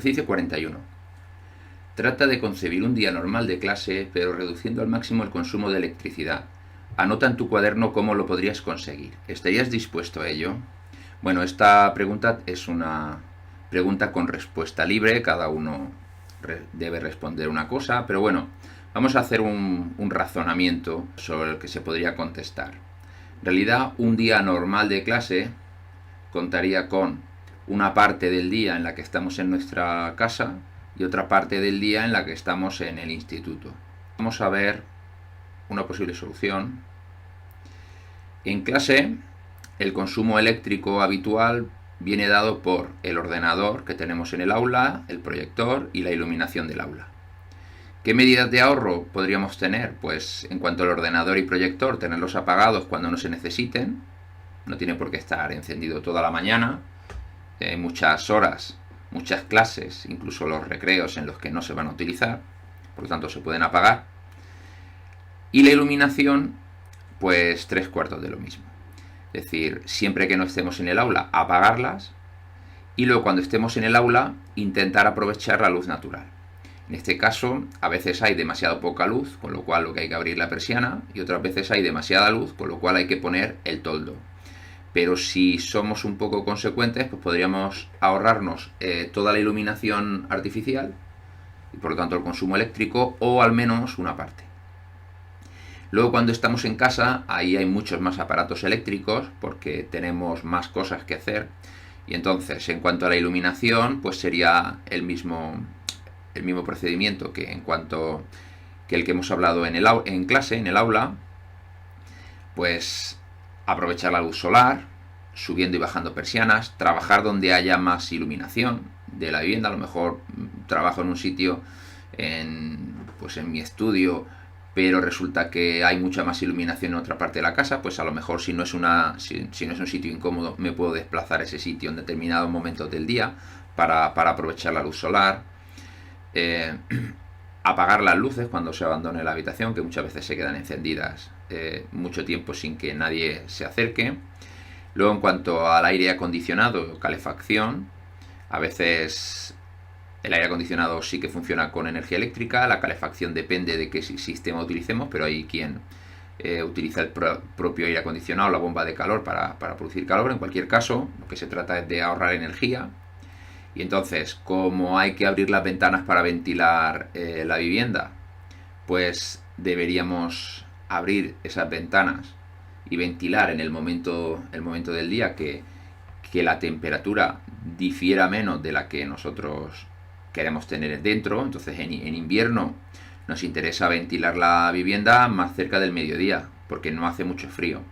Ejercicio 41. Trata de concebir un día normal de clase, pero reduciendo al máximo el consumo de electricidad. Anota en tu cuaderno cómo lo podrías conseguir. ¿Estarías dispuesto a ello? Bueno, esta pregunta es una pregunta con respuesta libre, cada uno debe responder una cosa, pero bueno, vamos a hacer un razonamiento sobre el que se podría contestar. En realidad, un día normal de clase contaría con una parte del día en la que estamos en nuestra casa y otra parte del día en la que estamos en el instituto. Vamos a ver una posible solución. En clase, el consumo eléctrico habitual viene dado por el ordenador que tenemos en el aula, el proyector y la iluminación del aula. ¿Qué medidas de ahorro podríamos tener? Pues en cuanto al ordenador y proyector, tenerlos apagados cuando no se necesiten. No tiene por qué estar encendido toda la mañana. Muchas horas, muchas clases, incluso los recreos en los que no se van a utilizar, por lo tanto se pueden apagar. Y la iluminación, pues 3/4 de lo mismo. Es decir, siempre que no estemos en el aula, apagarlas, y luego cuando estemos en el aula, intentar aprovechar la luz natural. En este caso, a veces hay demasiado poca luz, con lo cual lo que hay que abrir la persiana, y otras veces hay demasiada luz, con lo cual hay que poner el toldo. Pero si somos un poco consecuentes, pues podríamos ahorrarnos toda la iluminación artificial y por lo tanto el consumo eléctrico, o al menos una parte. Luego, cuando estamos en casa, ahí hay muchos más aparatos eléctricos porque tenemos más cosas que hacer, y entonces en cuanto a la iluminación, pues sería el mismo procedimiento que el que hemos hablado en clase, en el aula. Pues aprovechar la luz solar, subiendo y bajando persianas, trabajar donde haya más iluminación de la vivienda. A lo mejor trabajo en un sitio, pues en mi estudio, pero resulta que hay mucha más iluminación en otra parte de la casa, pues a lo mejor si no es un sitio incómodo, me puedo desplazar a ese sitio en determinados momentos del día para aprovechar la luz solar. Apagar las luces cuando se abandone la habitación, que muchas veces se quedan encendidas mucho tiempo sin que nadie se acerque. Luego, en cuanto al aire acondicionado o calefacción, a veces el aire acondicionado sí que funciona con energía eléctrica, la calefacción depende de qué sistema utilicemos, pero hay quien utiliza el propio aire acondicionado, la bomba de calor para producir calor. En cualquier caso, lo que se trata es de ahorrar energía. Y entonces, como hay que abrir las ventanas para ventilar la vivienda, pues deberíamos abrir esas ventanas y ventilar en el momento del día que la temperatura difiera menos de la que nosotros queremos tener dentro. Entonces, en invierno nos interesa ventilar la vivienda más cerca del mediodía, porque no hace mucho frío.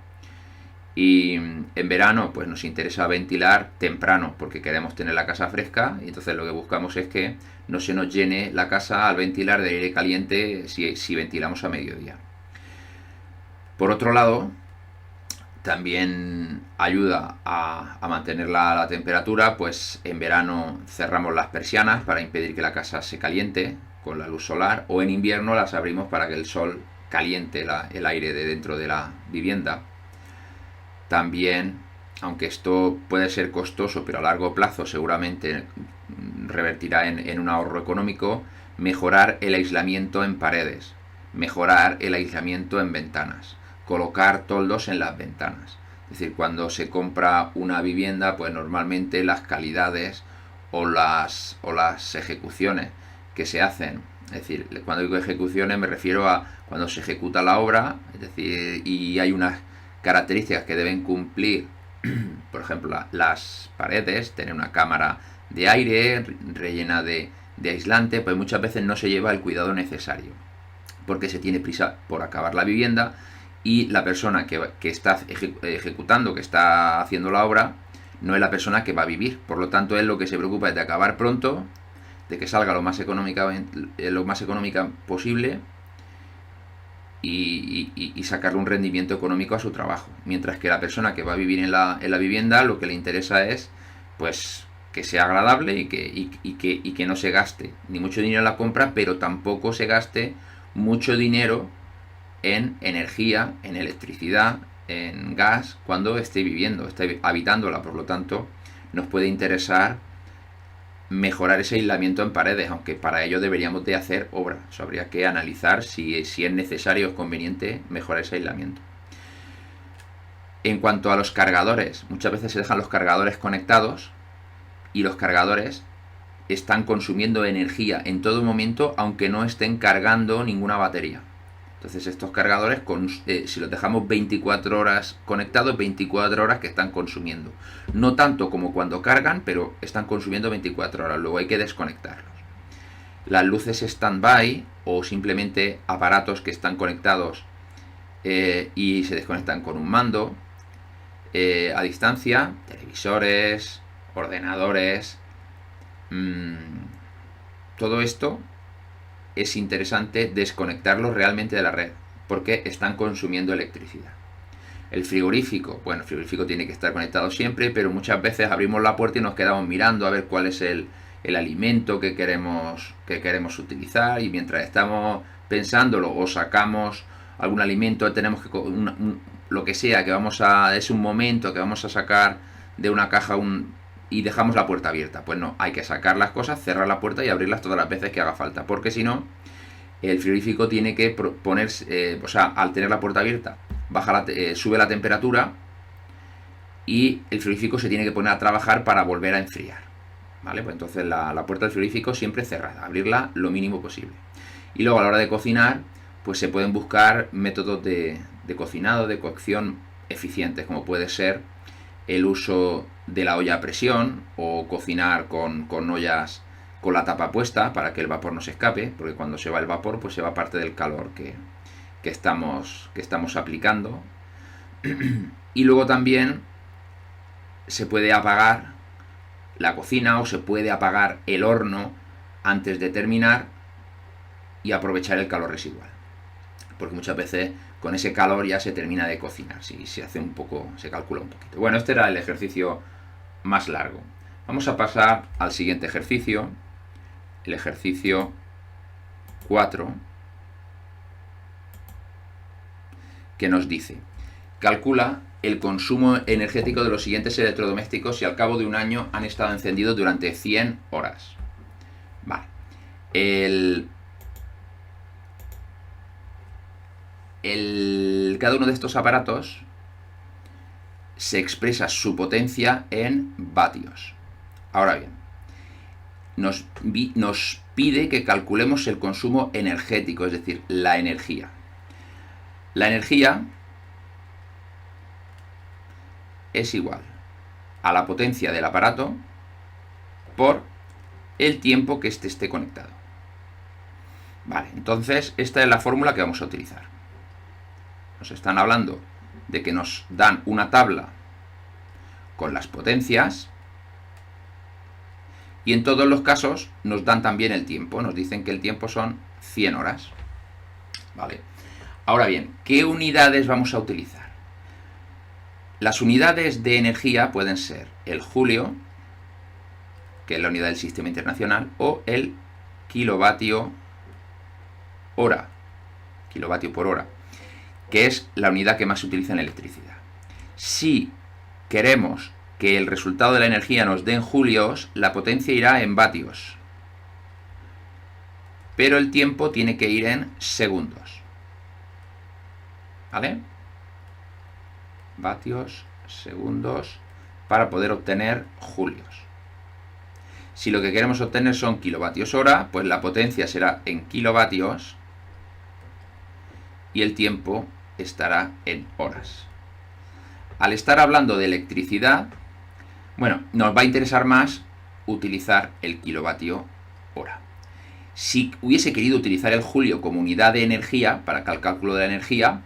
Y en verano pues nos interesa ventilar temprano porque queremos tener la casa fresca, y entonces lo que buscamos es que no se nos llene la casa al ventilar de aire caliente si ventilamos a mediodía. Por otro lado, también ayuda a mantener la temperatura, pues en verano cerramos las persianas para impedir que la casa se caliente con la luz solar, o en invierno las abrimos para que el sol caliente el aire de dentro de la vivienda. También, aunque esto puede ser costoso, pero a largo plazo seguramente revertirá en un ahorro económico, mejorar el aislamiento en paredes, mejorar el aislamiento en ventanas, colocar toldos en las ventanas. Es decir, cuando se compra una vivienda, pues normalmente las calidades o las ejecuciones que se hacen, es decir, cuando digo ejecuciones me refiero a cuando se ejecuta la obra, es decir, y hay unas características que deben cumplir, por ejemplo, las paredes, tener una cámara de aire rellena de aislante, pues muchas veces no se lleva el cuidado necesario, porque se tiene prisa por acabar la vivienda, y la persona que está ejecutando, que está haciendo la obra, no es la persona que va a vivir. Por lo tanto, él lo que se preocupa es de acabar pronto, de que salga lo más económica posible, y sacarle un rendimiento económico a su trabajo, mientras que la persona que va a vivir en la vivienda, lo que le interesa es pues que sea agradable y que no se gaste ni mucho dinero en la compra, pero tampoco se gaste mucho dinero en energía, en electricidad, en gas cuando esté viviendo, esté habitándola. Por lo tanto, nos puede interesar mejorar ese aislamiento en paredes, aunque para ello deberíamos de hacer obra. Eso habría que analizar si es necesario o conveniente mejorar ese aislamiento. En cuanto a los cargadores, muchas veces se dejan los cargadores conectados y los cargadores están consumiendo energía en todo momento, aunque no estén cargando ninguna batería. Entonces estos cargadores, si los dejamos 24 horas conectados, 24 horas que están consumiendo. No tanto como cuando cargan, pero están consumiendo 24 horas. Luego hay que desconectarlos. Las luces stand-by o simplemente aparatos que están conectados y se desconectan con un mando a distancia, televisores, ordenadores, todo esto es interesante desconectarlos realmente de la red, porque están consumiendo electricidad. El frigorífico, bueno, el frigorífico tiene que estar conectado siempre, pero muchas veces abrimos la puerta y nos quedamos mirando a ver cuál es el alimento que queremos utilizar, y mientras estamos pensándolo o sacamos algún alimento, tenemos que lo que sea, es un momento que vamos a sacar de una caja y dejamos la puerta abierta. Pues no, hay que sacar las cosas, cerrar la puerta y abrirlas todas las veces que haga falta, porque si no, el frigorífico tiene que ponerse, al tener la puerta abierta, sube la temperatura y el frigorífico se tiene que poner a trabajar para volver a enfriar. ¿Vale? Pues entonces la puerta del frigorífico siempre cerrada, abrirla lo mínimo posible. Y luego a la hora de cocinar, pues se pueden buscar métodos de cocinado, de cocción eficientes, como puede ser el uso de la olla a presión o cocinar con ollas con la tapa puesta para que el vapor no se escape, porque cuando se va el vapor pues se va parte del calor que estamos aplicando. Y luego también se puede apagar la cocina o se puede apagar el horno antes de terminar y aprovechar el calor residual, porque muchas veces con ese calor ya se termina de cocinar, si se hace se calcula un poquito. Bueno, este era el ejercicio más largo. Vamos a pasar al siguiente ejercicio, el ejercicio 4, que nos dice: calcula el consumo energético de los siguientes electrodomésticos si al cabo de un año han estado encendidos durante 100 horas. Vale. Cada uno de estos aparatos se expresa su potencia en vatios. Ahora bien, nos pide que calculemos el consumo energético, es decir, la energía. La energía es igual a la potencia del aparato por el tiempo que éste esté conectado. Vale, entonces esta es la fórmula que vamos a utilizar. Nos están hablando de que nos dan una tabla con las potencias y en todos los casos nos dan también el tiempo. Nos dicen que el tiempo son 100 horas. Vale. Ahora bien, ¿qué unidades vamos a utilizar? Las unidades de energía pueden ser el julio, que es la unidad del sistema internacional, o el kilovatio hora, kilovatio por hora, que es la unidad que más se utiliza en electricidad. Si queremos que el resultado de la energía nos dé en julios, la potencia irá en vatios, pero el tiempo tiene que ir en segundos. ¿Vale? Vatios, segundos, para poder obtener julios. Si lo que queremos obtener son kilovatios hora, pues la potencia será en kilovatios y el tiempo estará en horas. Al estar hablando de electricidad, bueno, nos va a interesar más utilizar el kilovatio hora. Si hubiese querido utilizar el julio como unidad de energía para el cálculo de la energía,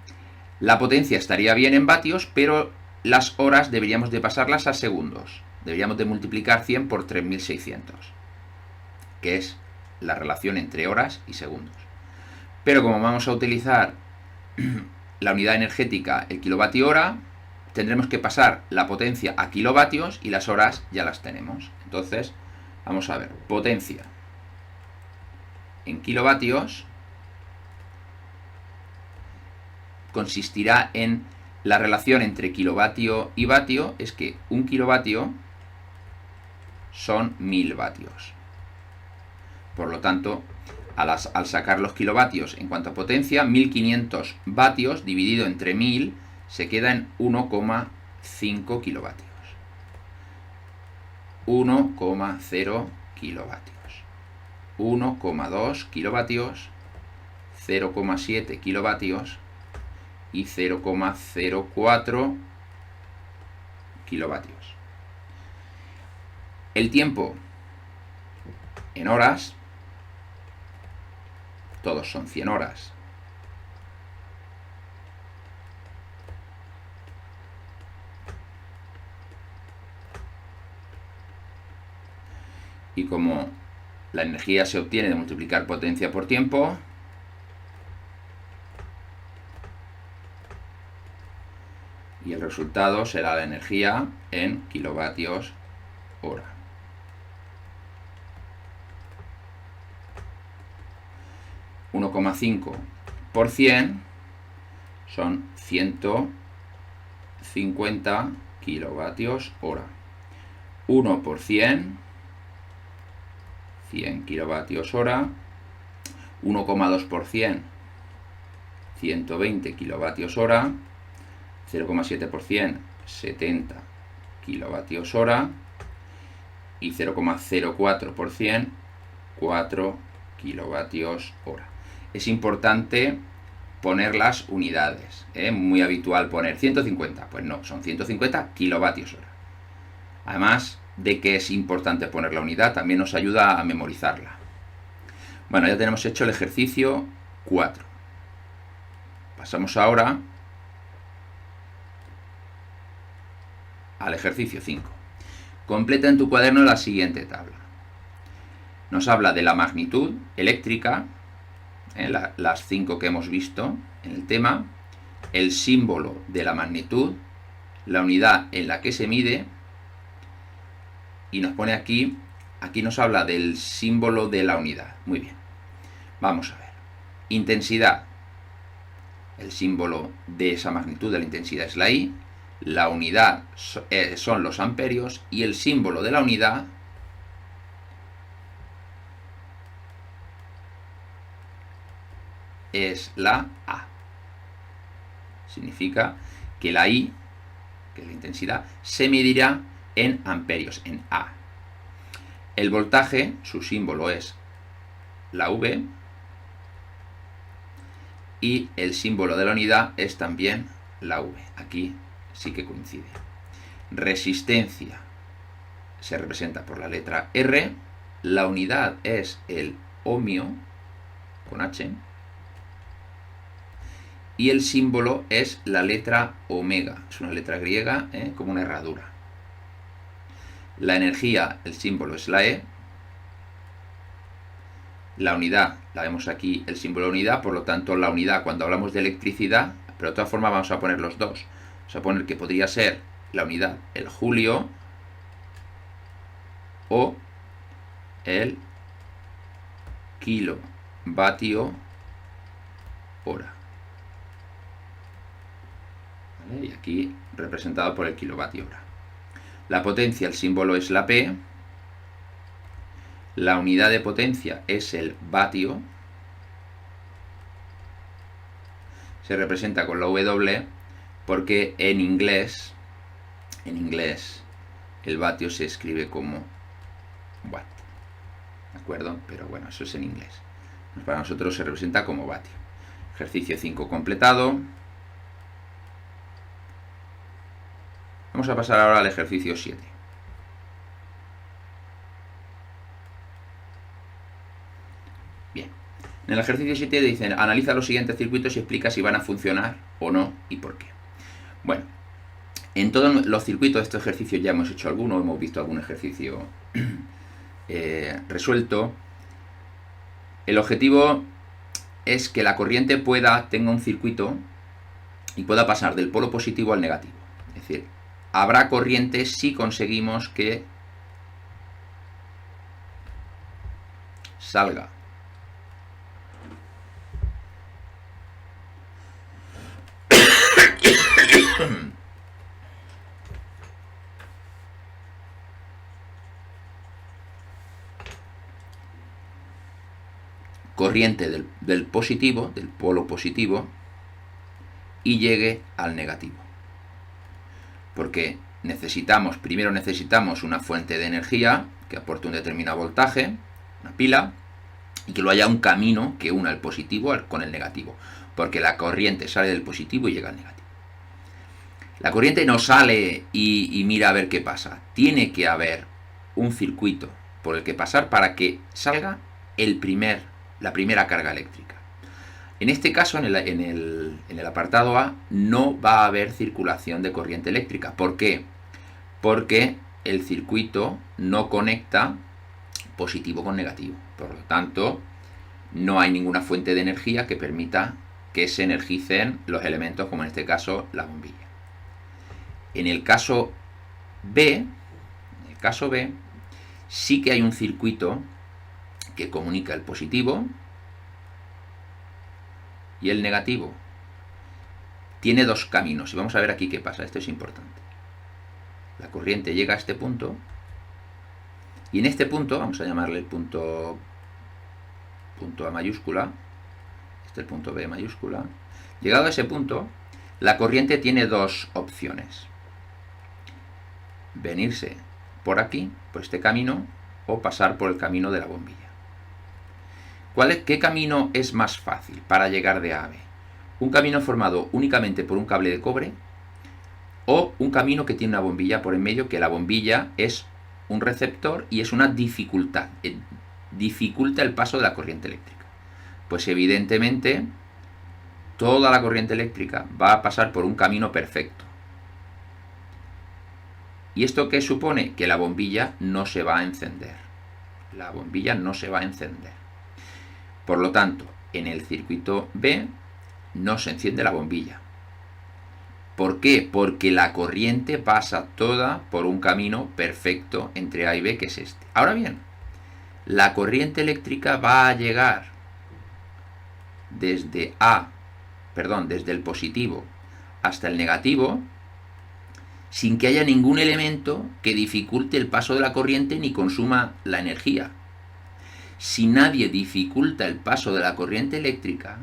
la potencia estaría bien en vatios, pero las horas deberíamos de pasarlas a segundos. Deberíamos de multiplicar 100 por 3600, que es la relación entre horas y segundos. Pero como vamos a utilizar la unidad energética, el kilovatio hora, tendremos que pasar la potencia a kilovatios y las horas ya las tenemos. Entonces, vamos a ver, potencia en kilovatios consistirá en la relación entre kilovatio y vatio, es que un kilovatio son 1000 vatios. Por lo tanto, al sacar los kilovatios en cuanto a potencia, 1500 vatios dividido entre 1000 se queda en 1,5 kilovatios. 1,0 kilovatios. 1,2 kilovatios, 0,7 kilovatios y 0,04 kilovatios. El tiempo en horas, todos son 100 horas. Y como la energía se obtiene de multiplicar potencia por tiempo, y el resultado será la energía en kilovatios hora. $1,5 son 150 kilovatios hora. 1%, 100 kilovatios hora. 1,2%, 120 kilovatios hora. 0,7%, 70 kilovatios hora. Y 0,04%, 4 kilovatios hora. Es importante poner las unidades. Muy habitual poner 150. Pues no, son 150 kilovatios hora. Además de que es importante poner la unidad, también nos ayuda a memorizarla. Bueno, ya tenemos hecho el ejercicio 4. Pasamos ahora al ejercicio 5. Completa en tu cuaderno la siguiente tabla. Nos habla de la magnitud eléctrica, las 5 que hemos visto en el tema, el símbolo de la magnitud, la unidad en la que se mide, y nos pone aquí nos habla del símbolo de la unidad. Muy bien, vamos a ver. Intensidad, el símbolo de esa magnitud de la intensidad es la I, la unidad son los amperios y el símbolo de la unidad es la A. Significa que la I, que es la intensidad, se medirá en amperios, en A. El voltaje, su símbolo es la V, y el símbolo de la unidad es también la V. Aquí sí que coincide. Resistencia se representa por la letra R, la unidad es el ohmio, con H, y el símbolo es la letra omega, es una letra griega, como una herradura. La energía, el símbolo es la E, la unidad, la vemos aquí, el símbolo de unidad, por lo tanto la unidad cuando hablamos de electricidad, pero de todas formas vamos a poner los dos. Vamos a poner que podría ser la unidad el julio o el kilovatio hora. ¿Vale? Y aquí representado por el kilovatio hora. La potencia, el símbolo es la P. La unidad de potencia es el vatio. Se representa con la W porque en inglés el vatio se escribe como watt. ¿De acuerdo? Pero bueno, eso es en inglés. Para nosotros se representa como vatio. Ejercicio 5 completado. Vamos a pasar ahora al ejercicio 7. Bien. En el ejercicio 7 dicen, analiza los siguientes circuitos y explica si van a funcionar o no y por qué. Bueno, en todos los circuitos de este ejercicio ya hemos hecho alguno, hemos visto algún ejercicio resuelto. El objetivo es que la corriente tenga un circuito y pueda pasar del polo positivo al negativo. Es decir, habrá corriente si conseguimos que salga corriente del positivo, del polo positivo, y llegue al negativo. Porque primero necesitamos una fuente de energía que aporte un determinado voltaje, una pila, y que lo haya un camino que una el positivo con el negativo. Porque la corriente sale del positivo y llega al negativo. La corriente no sale y mira a ver qué pasa. Tiene que haber un circuito por el que pasar para que salga la primera carga eléctrica. En este caso, en el apartado A, no va a haber circulación de corriente eléctrica. ¿Por qué? Porque el circuito no conecta positivo con negativo. Por lo tanto, no hay ninguna fuente de energía que permita que se energicen los elementos, como en este caso la bombilla. En el caso B, sí que hay un circuito que comunica el positivo y el negativo. Tiene dos caminos y vamos a ver aquí qué pasa. Esto es importante. La corriente llega a este punto y en este punto, vamos a llamarle el punto A mayúscula, este es el punto B mayúscula. Llegado a ese punto, la corriente tiene dos opciones: venirse por aquí, por este camino, o pasar por el camino de la bombilla. ¿Qué camino es más fácil para llegar de A a B? ¿Un camino formado únicamente por un cable de cobre o un camino que tiene una bombilla por en medio, que la bombilla es un receptor y es una dificultad, dificulta el paso de la corriente eléctrica? Pues evidentemente toda la corriente eléctrica va a pasar por un camino perfecto. ¿Y esto qué supone? Que la bombilla no se va a encender. La bombilla no se va a encender. Por lo tanto, en el circuito B no se enciende la bombilla. ¿Por qué? Porque la corriente pasa toda por un camino perfecto entre A y B, que es este. Ahora bien, la corriente eléctrica va a llegar desde el positivo hasta el negativo, sin que haya ningún elemento que dificulte el paso de la corriente ni consuma la energía. Si nadie dificulta el paso de la corriente eléctrica,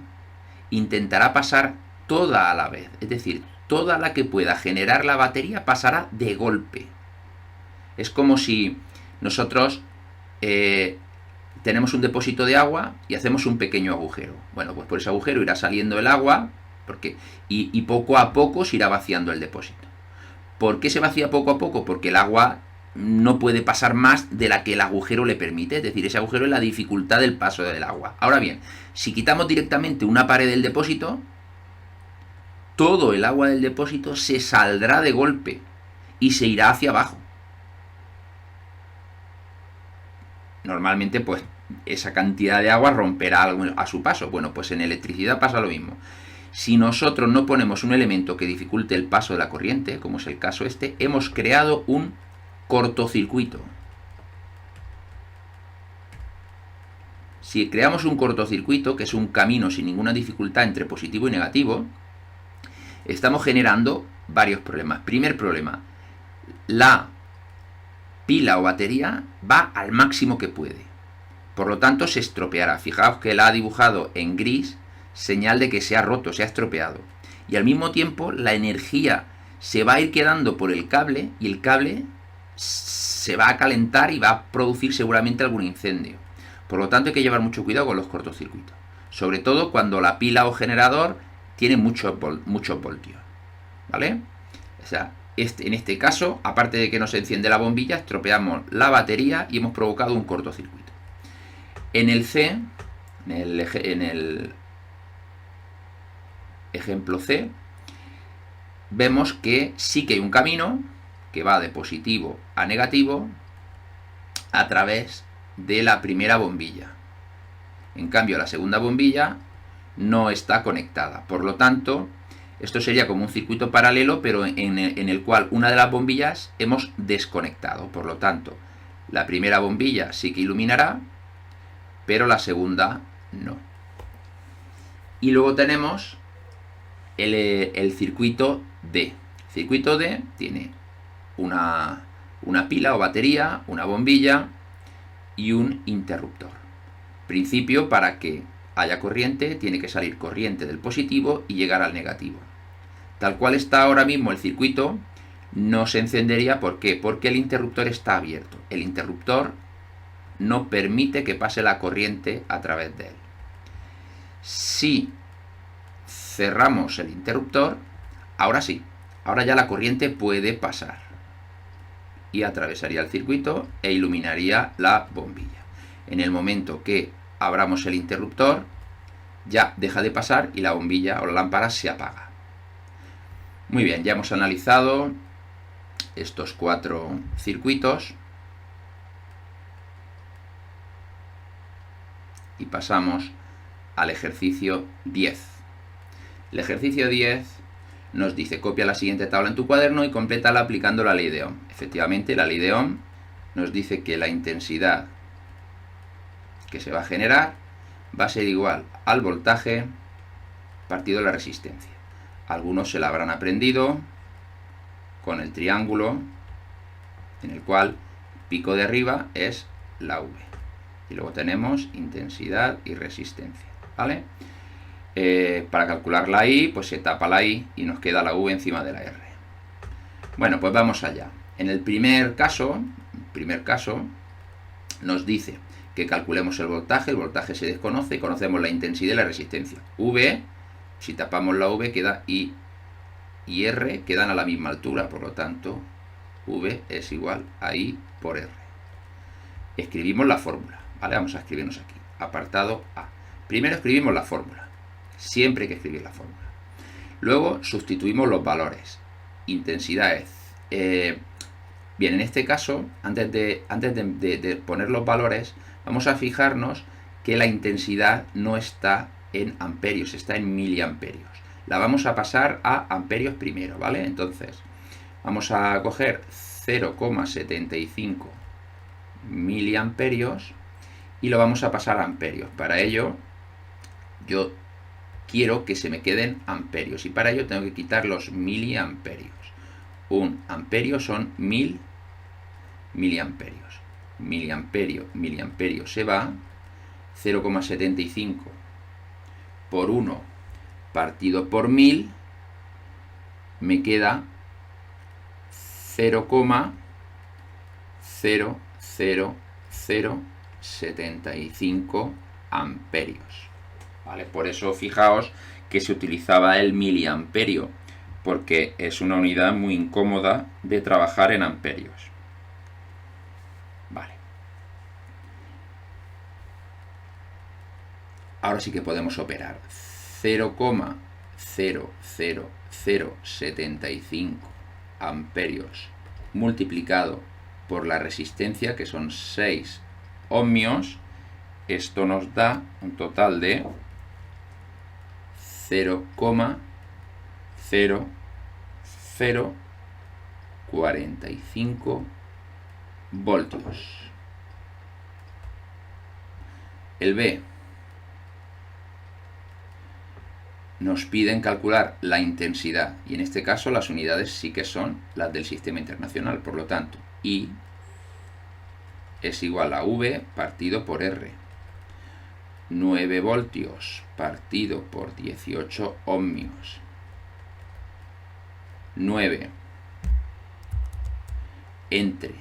intentará pasar toda a la vez, es decir, toda la que pueda generar la batería pasará de golpe. Es como si nosotros tenemos un depósito de agua y hacemos un pequeño agujero. Bueno, pues por ese agujero irá saliendo el agua y poco a poco se irá vaciando el depósito. ¿Por qué se vacía poco a poco? Porque el agua no puede pasar más de la que el agujero le permite. Es decir, ese agujero es la dificultad del paso del agua. Ahora bien, si quitamos directamente una pared del depósito, todo el agua del depósito se saldrá de golpe y se irá hacia abajo. Normalmente, pues, esa cantidad de agua romperá algo a su paso. Bueno, pues en electricidad pasa lo mismo. Si nosotros no ponemos un elemento que dificulte el paso de la corriente, como es el caso este, hemos creado un cortocircuito. Si creamos un cortocircuito, que es un camino sin ninguna dificultad entre positivo y negativo, estamos generando varios problemas. Primer problema, la pila o batería va al máximo que puede. Por lo tanto, se estropeará. Fijaos que la ha dibujado en gris, señal de que se ha roto, se ha estropeado. Y al mismo tiempo, la energía se va a ir quedando por el cable y el cable se va a calentar y va a producir seguramente algún incendio. Por lo tanto, hay que llevar mucho cuidado con los cortocircuitos. Sobre todo cuando la pila o generador tiene muchos voltios. ¿Vale? O sea, en este caso, aparte de que no se enciende la bombilla, estropeamos la batería y hemos provocado un cortocircuito. En el C, en el ejemplo C, vemos que sí que hay un camino que va de positivo a negativo a través de la primera bombilla. En cambio, la segunda bombilla no está conectada. Por lo tanto, esto sería como un circuito paralelo, pero en el cual una de las bombillas hemos desconectado. Por lo tanto, la primera bombilla sí que iluminará, pero la segunda no. Y luego tenemos el circuito D. El circuito D tiene una pila o batería, una bombilla y un interruptor. principio, para que haya corriente, tiene que salir corriente del positivo y llegar al negativo. Tal cual está ahora mismo el circuito, no se encendería. ¿Por qué? Porque el interruptor está abierto. El interruptor no permite que pase la corriente a través de él. Si cerramos el interruptor, ahora sí, ahora ya la corriente puede pasar y atravesaría el circuito e iluminaría la bombilla. En el momento que abramos el interruptor, ya deja de pasar y la bombilla o la lámpara se apaga. Muy bien, ya hemos analizado estos 4 circuitos y pasamos al ejercicio 10. El ejercicio 10 nos dice: copia la siguiente tabla en tu cuaderno y complétala aplicando la ley de Ohm. Efectivamente, la ley de Ohm nos dice que la intensidad que se va a generar va a ser igual al voltaje partido la resistencia. Algunos se la habrán aprendido con el triángulo, en el cual pico de arriba es la V. Y luego tenemos intensidad y resistencia, ¿vale? Para calcular la I, pues se tapa la I y nos queda la V encima de la R. Bueno, pues vamos allá. En el primer caso nos dice que calculemos el voltaje se desconoce y conocemos la intensidad y la resistencia. V, si tapamos la V, queda I y R quedan a la misma altura, por lo tanto, V es igual a I por R. Escribimos la fórmula, ¿vale? Vamos a escribirnos aquí, apartado A. Primero escribimos la fórmula, siempre hay que escribir la fórmula. Luego sustituimos los valores. Intensidad es... bien, en este caso, antes de poner los valores, vamos a fijarnos que la intensidad no está en amperios, está en miliamperios. La vamos a pasar a amperios primero, ¿vale? Entonces, vamos a coger 0,75 miliamperios y lo vamos a pasar a amperios. Para ello, yo quiero que se me queden amperios y para ello tengo que quitar los miliamperios. Un amperio son 1000 miliamperios. Miliamperio se va. 0,75 por 1 partido por 1000 me queda 0,00075 amperios. ¿Vale? Por eso fijaos que se utilizaba el miliamperio, porque es una unidad muy incómoda de trabajar en amperios. Vale. Ahora sí que podemos operar. 0,00075 amperios multiplicado por la resistencia, que son 6 ohmios. Esto nos da un total de 0,0045 voltios. El B nos piden calcular la intensidad y en este caso las unidades sí que son las del sistema internacional, por lo tanto I es igual a V partido por R. 9 voltios partido por 18 ohmios. 9 entre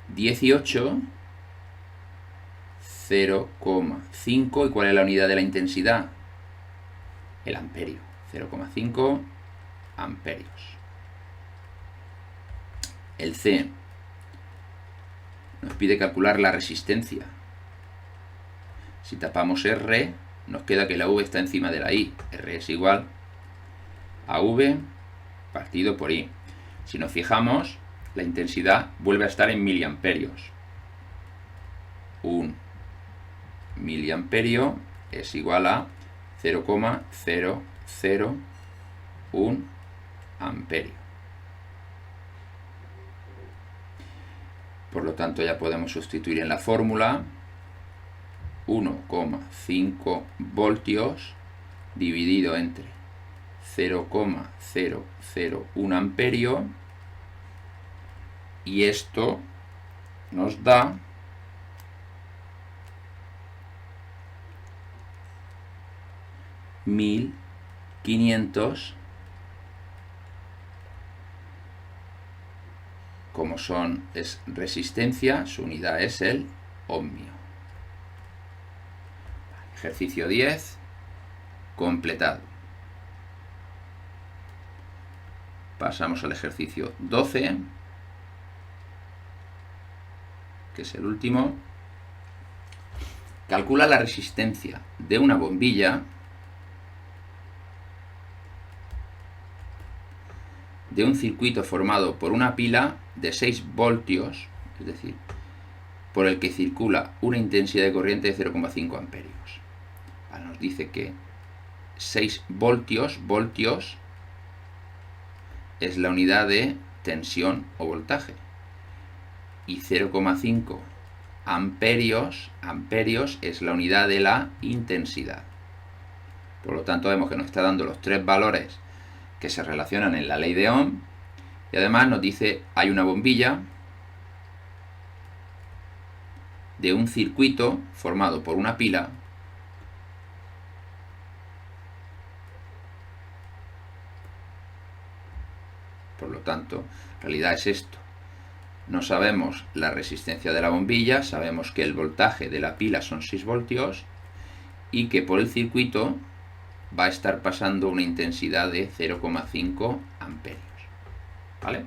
18, 0,5. ¿Y cuál es la unidad de la intensidad? El amperio. 0,5 amperios. El C nos pide calcular la resistencia. Si tapamos R, nos queda que la V está encima de la I. R es igual a V partido por I. Si nos fijamos, la intensidad vuelve a estar en miliamperios. Un miliamperio es igual a 0,001 amperio. Por lo tanto, ya podemos sustituir en la fórmula 1,5 voltios dividido entre 0,001 amperio, y esto nos da 1500, como es resistencia, su unidad es el ohmio. Ejercicio 10, completado. Pasamos al ejercicio 12, que es el último. Calcula la resistencia de una bombilla de un circuito formado por una pila de 6 voltios, es decir, por el que circula una intensidad de corriente de 0,5 amperios. Nos dice que 6 voltios es la unidad de tensión o voltaje y 0,5 amperios es la unidad de la intensidad. Por lo tanto, vemos que nos está dando los 3 valores que se relacionan en la ley de Ohm, y además nos dice hay una bombilla de un circuito formado por una pila por lo tanto, en realidad es esto. No sabemos la resistencia de la bombilla, sabemos que el voltaje de la pila son 6 voltios y que por el circuito va a estar pasando una intensidad de 0,5 amperios. ¿Vale?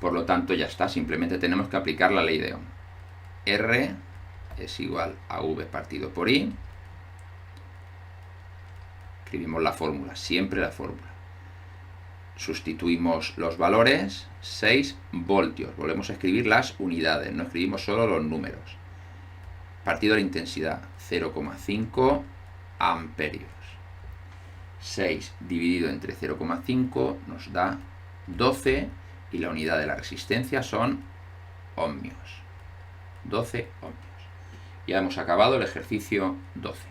Por lo tanto, ya está, simplemente tenemos que aplicar la ley de Ohm. R es igual a V partido por I. Escribimos la fórmula, siempre la fórmula. Sustituimos los valores, 6 voltios. Volvemos a escribir las unidades, no escribimos solo los números. Partido de la intensidad, 0,5 amperios. 6 dividido entre 0,5 nos da 12 y la unidad de la resistencia son ohmios. 12 ohmios. Ya hemos acabado el ejercicio 12.